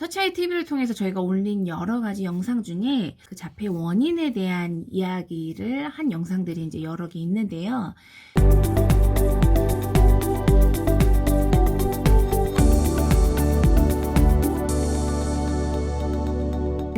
터치아이 TV를 통해서 저희가 올린 여러 가지 영상 중에 그 자폐 원인에 대한 이야기를 한 영상들이 이제 여러 개 있는데요.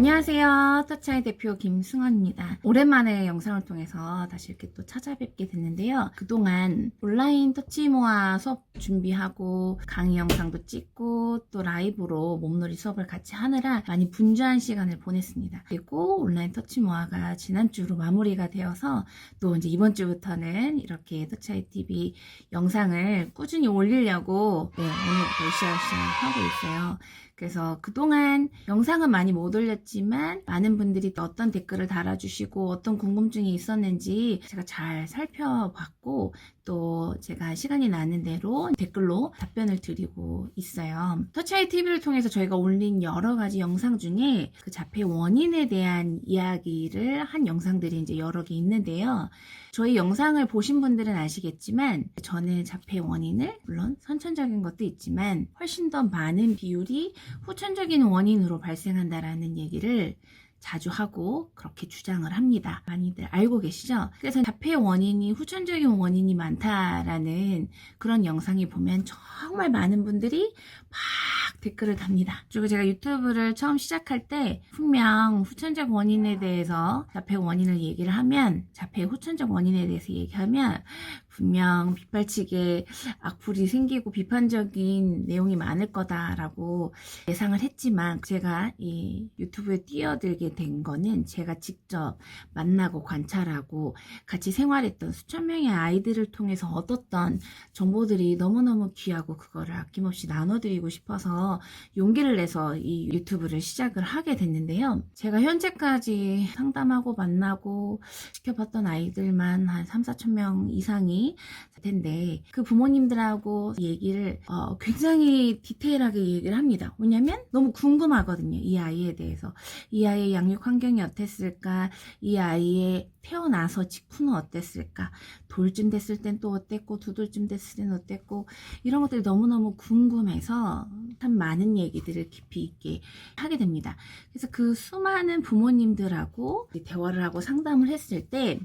안녕하세요. 터치아이 대표 김승원입니다. 오랜만에 영상을 통해서 다시 이렇게 또 찾아뵙게 됐는데요. 그동안 온라인 터치모아 수업 준비하고 강의 영상도 찍고 또 라이브로 몸놀이 수업을 같이 하느라 많이 분주한 시간을 보냈습니다. 그리고 온라인 터치모아가 지난주로 마무리가 되어서 또 이제 이번 주부터는 이렇게 터치아이 TV 영상을 꾸준히 올리려고 오늘부터 으쌰으쌰 하고 있어요. 그래서 그동안 영상은 많이 못 올렸지만 많은 분들이 어떤 댓글을 달아주시고 어떤 궁금증이 있었는지 제가 잘 살펴봤고 또 제가 시간이 나는 대로 댓글로 답변을 드리고 있어요. 터치아이 TV를 통해서 저희가 올린 여러 가지 영상 중에 그 자폐 원인에 대한 이야기를 한 영상들이 이제 여러 개 있는데요. 저희 영상을 보신 분들은 아시겠지만 저는 자폐 원인을 물론 선천적인 것도 있지만 훨씬 더 많은 비율이 후천적인 원인으로 발생한다라는 얘기를 자주 하고 그렇게 주장을 합니다. 많이들 알고 계시죠? 그래서 자폐 원인이 후천적인 원인이 많다라는 그런 영상이 보면 정말 많은 분들이 막 댓글을 답니다. 그리고 제가 유튜브를 처음 시작할 때 분명 후천적 원인에 대해서 자폐 원인을 얘기를 하면 자폐 후천적 원인에 대해서 얘기하면 분명 빗발치게 악플이 생기고 비판적인 내용이 많을 거다라고 예상을 했지만 제가 이 유튜브에 뛰어들게 된 거는 제가 직접 만나고 관찰하고 같이 생활했던 수천 명의 아이들을 통해서 얻었던 정보들이 너무너무 귀하고 그거를 아낌없이 나눠드리고 싶어서 용기를 내서 이 유튜브를 시작을 하게 됐는데요. 제가 현재까지 상담하고 만나고 지켜봤던 아이들만 한 3, 4천 명 이상이 텐데 그 부모님들하고 얘기를 굉장히 디테일하게 얘기를 합니다. 왜냐면 너무 궁금하거든요. 이 아이에 대해서. 이 아이의 양육 환경이 어땠을까? 이 아이의 태어나서 직후는 어땠을까? 돌쯤 됐을 땐 또 어땠고 두 돌쯤 됐을 땐 어땠고 이런 것들이 너무너무 궁금해서 참 많은 얘기들을 깊이 있게 하게 됩니다. 그래서 그 수많은 부모님들하고 대화를 하고 상담을 했을 때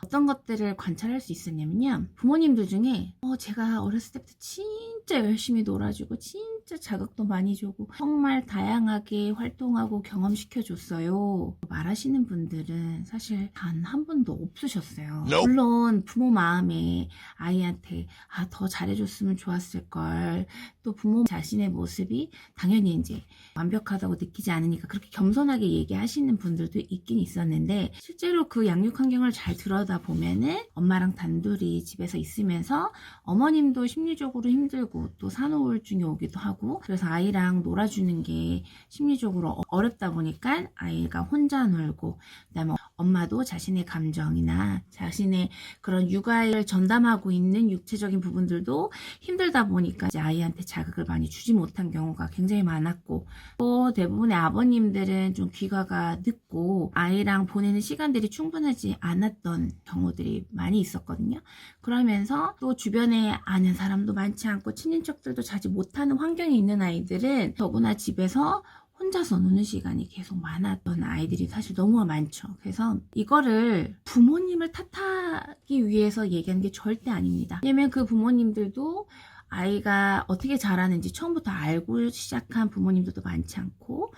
어떤 것들을 관찰할 수 있었냐면요. 부모님들 중에 제가 어렸을 때부터 진짜 열심히 놀아주고 진짜 자극도 많이 주고 정말 다양하게 활동하고 경험시켜줬어요. 말하시는 분들은 사실 단 한 분도 없으셨어요. 물론 부모 마음에 아이한테 더 잘해줬으면 좋았을걸. 또 부모 자신의 모습이 당연히 이제 완벽하다고 느끼지 않으니까 그렇게 겸손하게 얘기하시는 분들도 있긴 있었는데 실제로 그 양육 환경을 잘 들여다 보면은 엄마랑 단둘이 집에서 있으면서 어머님도 심리적으로 힘들고 또 산후우울증이 오기도 하고 그래서 아이랑 놀아주는 게 심리적으로 어렵다 보니까 아이가 혼자 놀고 그다음에 엄마도 자신의 감정이나 자신의 그런 육아를 전담하고 있는 육체적인 부분들도 힘들다 보니까 이제 아이한테 자극을 많이 주지 못한 경우가 굉장히 많았고 또 대부분의 아버님들은 좀 귀가가 늦고 아이랑 보내는 시간들이 충분하지 않았던 경우들이 많이 있었거든요. 그러면서 또 주변에 아는 사람도 많지 않고 친인척들도 자주 못하는 환경에 있는 아이들은 더구나 집에서 혼자서 노는 시간이 계속 많았던 아이들이 사실 너무 많죠. 그래서 이거를 부모님을 탓하기 위해서 얘기하는 게 절대 아닙니다. 왜냐면 그 부모님들도 아이가 어떻게 자라는지 처음부터 알고 시작한 부모님들도 많지 않고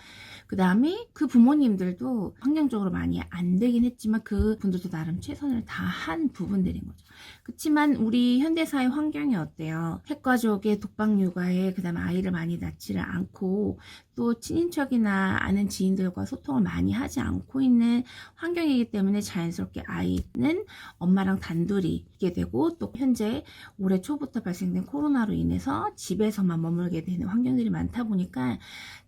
그 다음에 그 부모님들도 환경적으로 많이 안 되긴 했지만 그 분들도 나름 최선을 다한 부분들인 거죠. 그렇지만 우리 현대사회 환경이 어때요? 핵가족의 독박 육아에 그 다음에 아이를 많이 낳지를 않고 또 친인척이나 아는 지인들과 소통을 많이 하지 않고 있는 환경이기 때문에 자연스럽게 아이는 엄마랑 단둘이 있게 되고 또 현재 올해 초부터 발생된 코로나로 인해서 집에서만 머물게 되는 환경들이 많다 보니까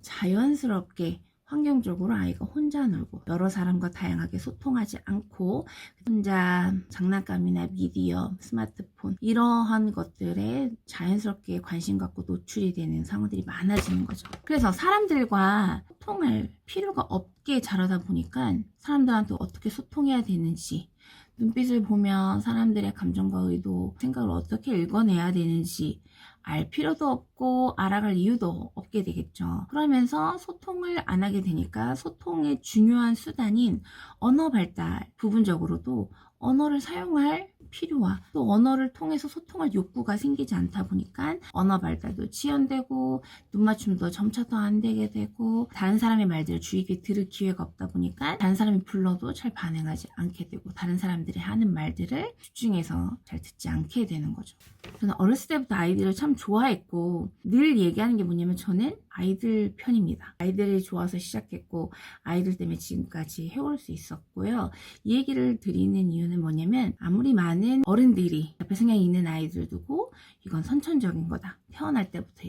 자연스럽게 환경적으로 아이가 혼자 놀고 여러 사람과 다양하게 소통하지 않고 혼자 장난감이나 미디어, 스마트폰 이러한 것들에 자연스럽게 관심 갖고 노출이 되는 상황들이 많아지는 거죠. 그래서 사람들과 소통할 필요가 없게 자라다 보니까 사람들한테 어떻게 소통해야 되는지 눈빛을 보며 사람들의 감정과 의도, 생각을 어떻게 읽어내야 되는지 알 필요도 없고 알아갈 이유도 없게 되겠죠. 그러면서 소통을 안 하게 되니까 소통의 중요한 수단인 언어 발달 부분적으로도 언어를 사용할 필요와 또 언어를 통해서 소통할 욕구가 생기지 않다 보니까 언어 발달도 지연되고 눈맞춤도 점차 더 안 되게 되고 다른 사람의 말들을 주의 깊게 들을 기회가 없다 보니까 다른 사람이 불러도 잘 반응하지 않게 되고 다른 사람들이 하는 말들을 집중해서 잘 듣지 않게 되는 거죠. 저는 어렸을 때부터 아이들을 참 좋아했고 늘 얘기하는 게 뭐냐면 저는 아이들 편입니다. 아이들이 좋아서 시작했고 아이들 때문에 지금까지 해올 수 있었고요. 이 얘기를 드리는 이유는 뭐냐면 아무리 많은 어른들이 옆에 성향이 있는 아이들 두고 이건 선천적인 거다. 태어날 때부터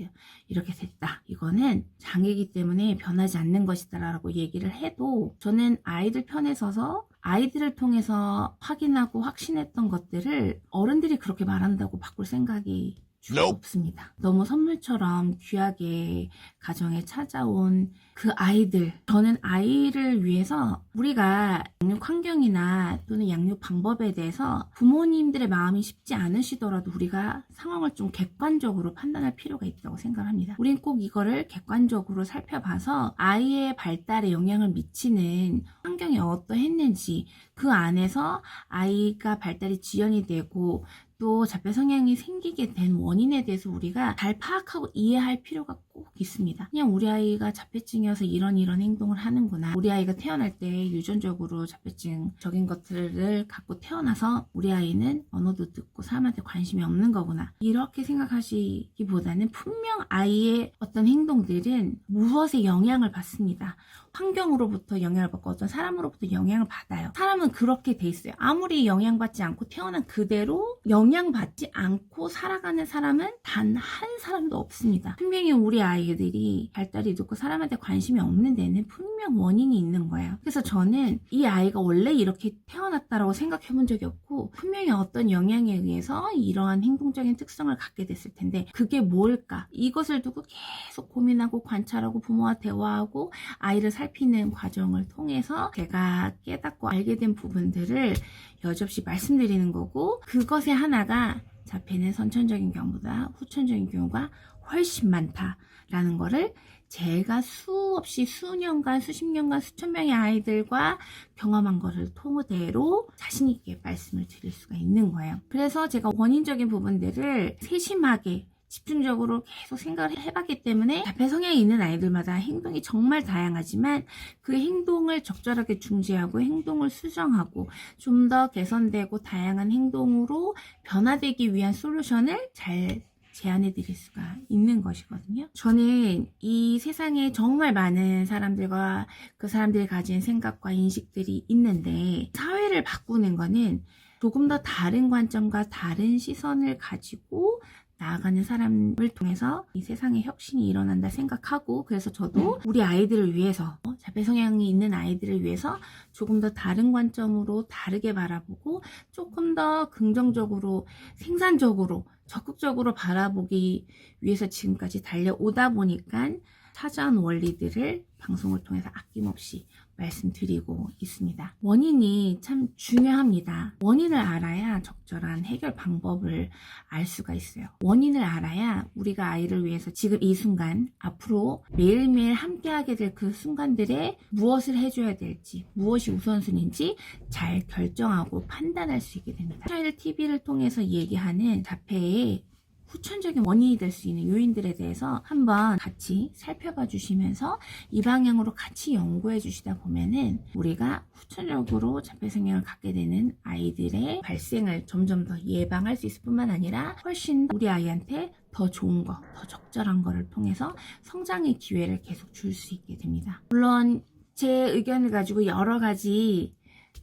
이렇게 됐다. 이거는 장애이기 때문에 변하지 않는 것이다 라고 얘기를 해도 저는 아이들 편에 서서 아이들을 통해서 확인하고 확신했던 것들을 어른들이 그렇게 말한다고 바꿀 생각이 없습니다. 너무 선물처럼 귀하게 가정에 찾아온 그 아이들, 저는 아이를 위해서 우리가 양육 환경이나 또는 양육 방법에 대해서 부모님들의 마음이 쉽지 않으시더라도 우리가 상황을 좀 객관적으로 판단할 필요가 있다고 생각합니다. 우린 꼭 이거를 객관적으로 살펴봐서 아이의 발달에 영향을 미치는 환경이 어떠했는지 그 안에서 아이가 발달이 지연이 되고 또 자폐 성향이 생기게 된 원인에 대해서 우리가 잘 파악하고 이해할 필요가 꼭 있습니다. 그냥 우리 아이가 자폐증이어서 이런 행동을 하는구나. 우리 아이가 태어날 때 유전적으로 자폐증적인 것들을 갖고 태어나서 우리 아이는 언어도 듣고 사람한테 관심이 없는 거구나. 이렇게 생각하시기보다는 분명 아이의 어떤 행동들은 무엇에 영향을 받습니다. 환경으로부터 영향을 받고 어떤 사람으로부터 영향을 받아요. 사람은 그렇게 돼 있어요. 아무리 영향받지 않고 태어난 그대로 영향받지 않고 살아가는 사람은 단 한 사람도 없습니다. 분명히 우리 아이들이 발달이 늦고 사람한테 관심이 없는 데는 분명 원인이 있는 거예요. 그래서 저는 이 아이가 원래 이렇게 태어났다라고 생각해 본 적이 없고 분명히 어떤 영향에 의해서 이러한 행동적인 특성을 갖게 됐을 텐데 그게 뭘까? 이것을 두고 계속 고민하고 관찰하고 부모와 대화하고 아이를 살피는 과정을 통해서 제가 깨닫고 알게 된 부분들을 여지없이 말씀드리는 거고 그것의 하나가 자폐는 선천적인 경우보다 후천적인 경우가 훨씬 많다라는 거를 제가 수없이 수년간 수십 년간 수천 명의 아이들과 경험한 거를 토대로 자신 있게 말씀을 드릴 수가 있는 거예요. 그래서 제가 원인적인 부분들을 세심하게 집중적으로 계속 생각을 해봤기 때문에 자폐 성향이 있는 아이들마다 행동이 정말 다양하지만 그 행동을 적절하게 중지하고 행동을 수정하고 좀 더 개선되고 다양한 행동으로 변화되기 위한 솔루션을 잘 제안해 드릴 수가 있는 것이거든요. 저는 이 세상에 정말 많은 사람들과 그 사람들이 가진 생각과 인식들이 있는데 사회를 바꾸는 거는 조금 더 다른 관점과 다른 시선을 가지고 나아가는 사람을 통해서 이 세상에 혁신이 일어난다 생각하고 그래서 저도 우리 아이들을 위해서 자폐 성향이 있는 아이들을 위해서 조금 더 다른 관점으로 다르게 바라보고 조금 더 긍정적으로 생산적으로 적극적으로 바라보기 위해서 지금까지 달려오다 보니까 찾아온 원리들을 방송을 통해서 아낌없이 말씀드리고 있습니다. 원인이 참 중요합니다. 원인을 알아야 적절한 해결 방법을 알 수가 있어요. 원인을 알아야 우리가 아이를 위해서 지금 이 순간 앞으로 매일매일 함께하게 될 그 순간들에 무엇을 해줘야 될지 무엇이 우선순위인지 잘 결정하고 판단할 수 있게 됩니다. 차일드 TV를 통해서 얘기하는 자폐의 후천적인 원인이 될 수 있는 요인들에 대해서 한번 같이 살펴봐 주시면서 이 방향으로 같이 연구해 주시다 보면은 우리가 후천적으로 자폐 성향을 갖게 되는 아이들의 발생을 점점 더 예방할 수 있을 뿐만 아니라 훨씬 우리 아이한테 더 좋은 거, 더 적절한 거를 통해서 성장의 기회를 계속 줄 수 있게 됩니다. 물론 제 의견을 가지고 여러 가지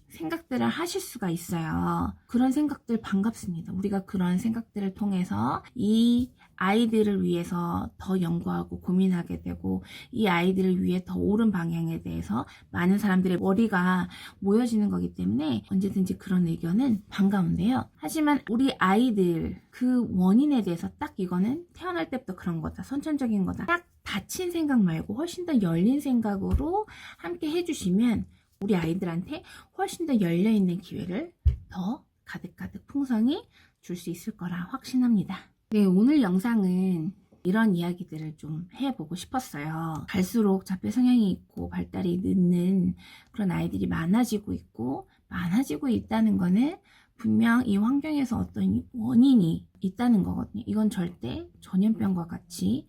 생각들을 하실 수가 있어요. 그런 생각들 반갑습니다. 우리가 그런 생각들을 통해서 이 아이들을 위해서 더 연구하고 고민하게 되고 이 아이들을 위해 더 옳은 방향에 대해서 많은 사람들의 머리가 모여지는 거기 때문에 언제든지 그런 의견은 반가운데요. 하지만 우리 아이들 그 원인에 대해서 딱 이거는 태어날 때부터 그런 거다. 선천적인 거다. 딱 닫힌 생각 말고 훨씬 더 열린 생각으로 함께 해주시면 우리 아이들한테 훨씬 더 열려있는 기회를 더 더 가득가득 풍성히 줄 수 있을 거라 확신합니다. 네, 오늘 영상은 이런 이야기들을 좀 해보고 싶었어요. 갈수록 자폐 성향이 있고 발달이 늦는 그런 아이들이 많아지고 있다는 거는 분명 이 환경에서 어떤 원인이 있다는 거거든요. 이건 절대 전염병과 같이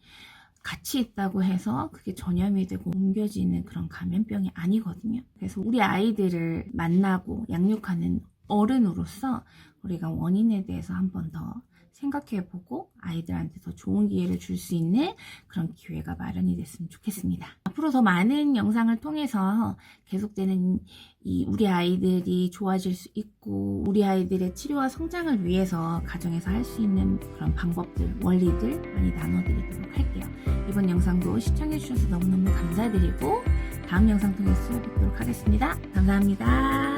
있다고 해서 그게 전염이 되고 옮겨지는 그런 감염병이 아니거든요. 그래서 우리 아이들을 만나고 양육하는 어른으로서 우리가 원인에 대해서 한 번 더 생각해보고 아이들한테 더 좋은 기회를 줄 수 있는 그런 기회가 마련이 됐으면 좋겠습니다. 앞으로 더 많은 영상을 통해서 계속되는 우리 아이들이 좋아질 수 있고 우리 아이들의 치료와 성장을 위해서 가정에서 할 수 있는 그런 방법들, 원리들 많이 나눠드리도록 할게요. 이번 영상도 시청해주셔서 너무너무 감사드리고 다음 영상 통해서 뵙도록 하겠습니다. 감사합니다.